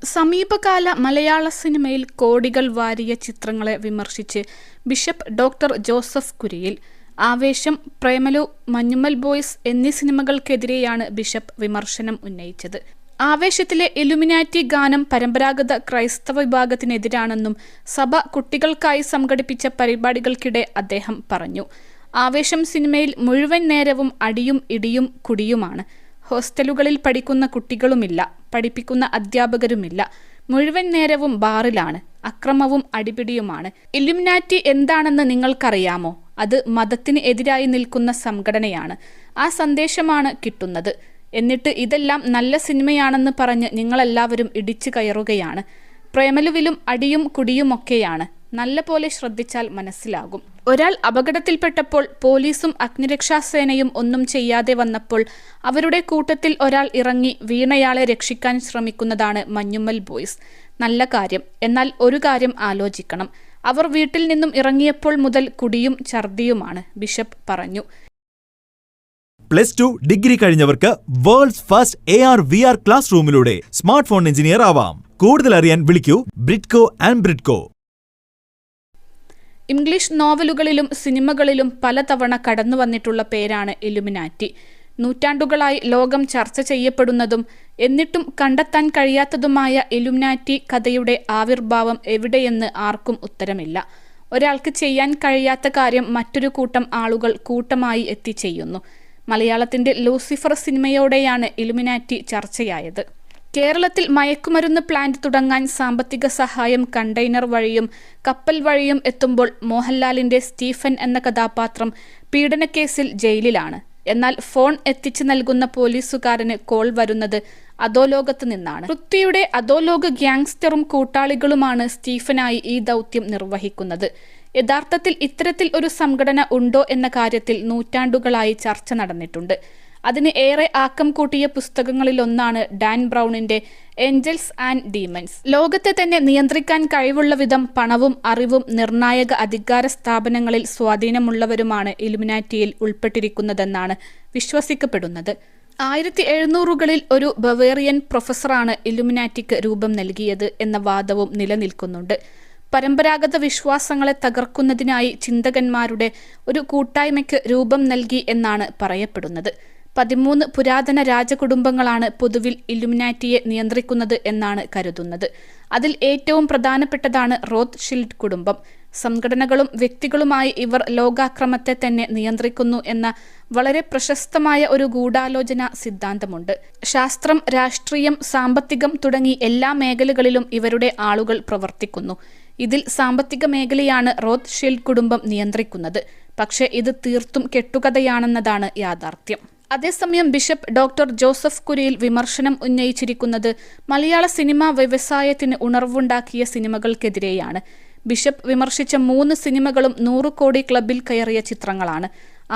സമീപകാല മലയാള സിനിമയിൽ കോടികൾ വാരിയ ചിത്രങ്ങളെ വിമർശിച്ച് ബിഷപ്പ് ഡോക്ടർ ജോസഫ് കുരിയിൽ. ആവേശം, പ്രേമലു, മഞ്ഞുമ്മൽ ബോയ്സ് എന്നീ സിനിമകൾക്കെതിരെയാണ് ബിഷപ്പ് വിമർശനം ഉന്നയിച്ചത്. ആവേശത്തിലെ ഇലുമിനാറ്റി ഗാനം പരമ്പരാഗത ക്രൈസ്തവ വിഭാഗത്തിനെതിരാണെന്നും സഭ കുട്ടികൾക്കായി സംഘടിപ്പിച്ച പരിപാടികൾക്കിടെ അദ്ദേഹം പറഞ്ഞു. ആവേശം സിനിമയിൽ മുഴുവൻ നേരവും അടിയും ഇടിയും കുടിയുമാണ്. ഹോസ്റ്റലുകളിൽ പഠിക്കുന്ന കുട്ടികളുമില്ല, പഠിപ്പിക്കുന്ന അധ്യാപകരുമില്ല. മുഴുവൻ നേരവും ബാറിലാണ്. അക്രമവും അടിപിടിയുമാണ്. ഇലുമിനാറ്റി എന്താണെന്ന് നിങ്ങൾക്കറിയാമോ? അത് മതത്തിന് എതിരായി നിൽക്കുന്ന സംഘടനയാണ്. ആ സന്ദേശമാണ് കിട്ടുന്നത്. എന്നിട്ട് ഇതെല്ലാം നല്ല സിനിമയാണെന്ന് പറഞ്ഞ് നിങ്ങളെല്ലാവരും ഇടിച്ചു കയറുകയാണ്. പ്രേമലുവിലും അടിയും കുടിയുമൊക്കെയാണ്. നല്ല പോലെ ശ്രദ്ധിച്ചാൽ മനസ്സിലാകും. ഒരാൾ അപകടത്തിൽപ്പെട്ടപ്പോൾ പോലീസും അഗ്നിരക്ഷാസേനയും ഒന്നും ചെയ്യാതെ വന്നപ്പോൾ അവരുടെ കൂട്ടത്തിൽ ഒരാൾ ഇറങ്ങി വീണയാളെ രക്ഷിക്കാൻ ശ്രമിക്കുന്നതാണ് മഞ്ഞുമ്മൽ ബോയ്സ്. നല്ല കാര്യം. എന്നാൽ ഒരു കാര്യം ആലോചിക്കണം. അവർ വീട്ടിൽ നിന്നും ഇറങ്ങിയപ്പോൾ മുതൽ കുടിയും ഛർദിയുമാണ്, ബിഷപ്പ് പറഞ്ഞു. +2 ഡിഗ്രി കഴിഞ്ഞവർക്ക് വേൾഡ്സ് ഫസ്റ്റ് AR/VR ക്ലാസ് റൂമിലൂടെ സ്മാർട്ട് ഫോൺ എഞ്ചിനീയർ ആവാം. കൂടുതൽ അറിയാൻ വിളിക്കൂ ബ്രിഡ്കോ ആൻഡ് ബ്രിഡ്കോ. ഇംഗ്ലീഷ് നോവലുകളിലും സിനിമകളിലും പലതവണ കടന്നു വന്നിട്ടുള്ള പേരാണ് ഇലുമിനാറ്റി. നൂറ്റാണ്ടുകളായി ലോകം ചർച്ച ചെയ്യപ്പെടുന്നതും എന്നിട്ടും കണ്ടെത്താൻ കഴിയാത്തതുമായ ഇലുമിനാറ്റി കഥയുടെ ആവിർഭാവം എവിടെയെന്ന് ആർക്കും ഉത്തരമില്ല. ഒരാൾക്ക് ചെയ്യാൻ കഴിയാത്ത കാര്യം മറ്റൊരു കൂട്ടം ആളുകൾ കൂട്ടമായി എത്തി ചെയ്യുന്നു. മലയാളത്തിന്റെ ലൂസിഫർ സിനിമയോടെയാണ് ഇലുമിനാറ്റി ചർച്ചയായത്. കേരളത്തിൽ മയക്കുമരുന്ന് പ്ലാന്റ് തുടങ്ങാൻ സാമ്പത്തിക സഹായം കണ്ടെയ്നർ വഴിയും കപ്പൽ വഴിയും എത്തുമ്പോൾ മോഹൻലാലിന്റെ സ്റ്റീഫൻ എന്ന കഥാപാത്രം പീഡനക്കേസിൽ ജയിലിലാണ്. എന്നാൽ ഫോൺ എത്തിച്ചു നൽകുന്ന പോലീസുകാരന് കോൾ വരുന്നത് അധോലോകത്ത് നിന്നാണ്. പൃഥ്വിയുടെ അധോലോക ഗ്യാങ്സ്റ്ററും കൂട്ടാളികളുമാണ് സ്റ്റീഫനായി ഈ ദൗത്യം നിർവഹിക്കുന്നത്. യഥാർത്ഥത്തിൽ ഇത്തരത്തിൽ ഒരു സംഘടന ഉണ്ടോ എന്ന കാര്യത്തിൽ നൂറ്റാണ്ടുകളായി ചർച്ച നടന്നിട്ടുണ്ട്. അതിന് ഏറെ ആക്കം കൂട്ടിയ പുസ്തകങ്ങളിലൊന്നാണ് ഡാൻ ബ്രൗണിന്റെ ഏഞ്ചൽസ് ആൻഡ് ഡീമൻസ്. ലോകത്തെ തന്നെ നിയന്ത്രിക്കാൻ കഴിവുള്ള വിധം പണവും അറിവും നിർണായക അധികാര സ്ഥാപനങ്ങളിൽ സ്വാധീനമുള്ളവരുമാണ് ഇലുമിനാറ്റിയിൽ ഉൾപ്പെട്ടിരിക്കുന്നതെന്നാണ് വിശ്വസിക്കപ്പെടുന്നത്. 1700കളിൽ ഒരു ബവേറിയൻ പ്രൊഫസറാണ് ഇലുമിനാറ്റിക്ക് രൂപം നൽകിയത് എന്ന വാദവും നിലനിൽക്കുന്നുണ്ട്. പരമ്പരാഗത വിശ്വാസങ്ങളെ തകർക്കുന്നതിനായി ചിന്തകന്മാരുടെ ഒരു കൂട്ടായ്മയ്ക്ക് രൂപം നൽകി എന്നാണ് പറയപ്പെടുന്നത്. 13 പുരാതന രാജകുടുംബങ്ങളാണ് പൊതുവിൽ ഇലുമിനാറ്റിയെ നിയന്ത്രിക്കുന്നത് എന്നാണ് കരുതുന്നത്. അതിൽ ഏറ്റവും പ്രധാനപ്പെട്ടതാണ് റോത്ത്ഷിൽഡ് കുടുംബം. സംഘടനകളും വ്യക്തികളുമായി ഇവർ ലോകാക്രമത്തെ തന്നെ നിയന്ത്രിക്കുന്നു എന്ന വളരെ പ്രശസ്തമായ ഒരു ഗൂഢാലോചന സിദ്ധാന്തമുണ്ട്. ശാസ്ത്രം, രാഷ്ട്രീയം, സാമ്പത്തികം തുടങ്ങി എല്ലാ മേഖലകളിലും ഇവരുടെ ആളുകൾ പ്രവർത്തിക്കുന്നു. ഇതിൽ സാമ്പത്തിക മേഖലയാണ് റോത്ത്ഷിൽഡ് കുടുംബം നിയന്ത്രിക്കുന്നത്. പക്ഷേ ഇത് തീർത്തും കെട്ടുകഥയാണെന്നതാണ് യാഥാർത്ഥ്യം. അതേസമയം ബിഷപ്പ് ഡോക്ടർ ജോസഫ് കുരിയിൽ വിമർശനം ഉന്നയിച്ചിരിക്കുന്നത് മലയാള സിനിമാ വ്യവസായത്തിന് ഉണർവുണ്ടാക്കിയ സിനിമകൾക്കെതിരെയാണ്. ബിഷപ്പ് വിമർശിച്ച 3 സിനിമകളും 100 കോടി ക്ലബിൽ കയറിയ ചിത്രങ്ങളാണ്.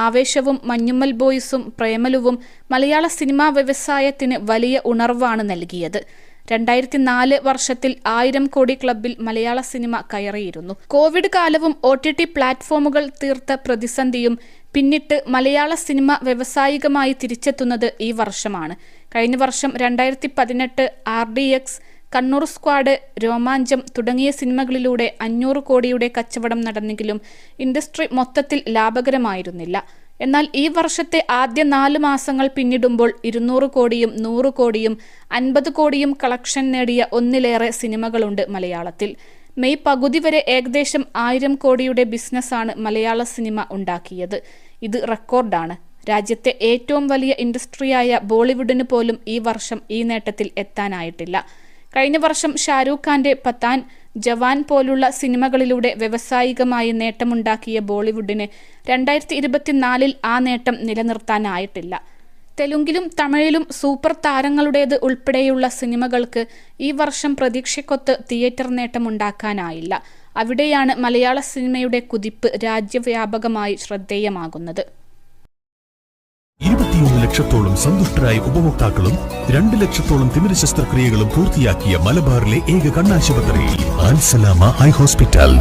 ആവേശവും മഞ്ഞുമ്മൽ ബോയ്സും പ്രേമലുവും മലയാള സിനിമാ വ്യവസായത്തിന് വലിയ ഉണർവാണ് നൽകിയത്. 2004 വർഷത്തിൽ 1000 കോടി ക്ലബിൽ മലയാള സിനിമ കയറിയിരുന്നു. കോവിഡ് കാലവും OTT പ്ലാറ്റ്ഫോമുകൾ തീർത്ത പ്രതിസന്ധിയും പിന്നിട്ട് മലയാള സിനിമ വ്യവസായികമായി തിരിച്ചെത്തുന്നത് ഈ വർഷമാണ്. കഴിഞ്ഞ വർഷം 2018 RDX, കണ്ണൂർ സ്ക്വാഡ്, രോമാഞ്ചം തുടങ്ങിയ സിനിമകളിലൂടെ 500 കോടിയുടെ കച്ചവടം നടന്നെങ്കിലും ഇൻഡസ്ട്രി മൊത്തത്തിൽ ലാഭകരമായിരുന്നില്ല. എന്നാൽ ഈ വർഷത്തെ ആദ്യ 4 മാസങ്ങൾ പിന്നിടുമ്പോൾ 200 കോടിയും 100 കോടിയും 50 കോടിയും കളക്ഷൻ നേടിയ ഒന്നിലേറെ സിനിമകളുണ്ട് മലയാളത്തിൽ. മെയ് പകുതി വരെ ഏകദേശം 1000 കോടിയുടെ ബിസിനസ്സാണ് മലയാള സിനിമ ഉണ്ടാക്കിയത്. ഇത് റെക്കോർഡാണ്. രാജ്യത്തെ ഏറ്റവും വലിയ ഇൻഡസ്ട്രിയായ ബോളിവുഡിന് പോലും ഈ വർഷം ഈ നേട്ടത്തിൽ എത്താനായിട്ടില്ല. കഴിഞ്ഞ വർഷം ഷാരൂഖ് ഖാന്റെ പത്താൻ, ജവാൻ പോലുള്ള സിനിമകളിലൂടെ വ്യവസായികമായി നേട്ടമുണ്ടാക്കിയ ബോളിവുഡിന് 2024 ആ നേട്ടം നിലനിർത്താനായിട്ടില്ല. തെലുങ്കിലും തമിഴിലും സൂപ്പർ താരങ്ങളുടേത് ഉൾപ്പെടെയുള്ള സിനിമകൾക്ക് ഈ വർഷം പ്രതീക്ഷയ്ക്കൊത്ത് തിയേറ്റർ നേട്ടമുണ്ടാക്കാനായില്ല. അവിടെയാണ് മലയാള സിനിമയുടെ കുതിപ്പ് രാജ്യവ്യാപകമായി ശ്രദ്ധേയമാകുന്നത്. 21 ലക്ഷത്തോളം സന്തുഷ്ടരായ ഉപഭോക്താക്കളും 2 ലക്ഷത്തോളം തിമിര ശസ്ത്രക്രിയകളും പൂർത്തിയാക്കിയ മലബാറിലെ ഏക കണ്ണാശുപത്രി ആൽ സലാമ ഹൈ ഹോസ്പിറ്റൽ.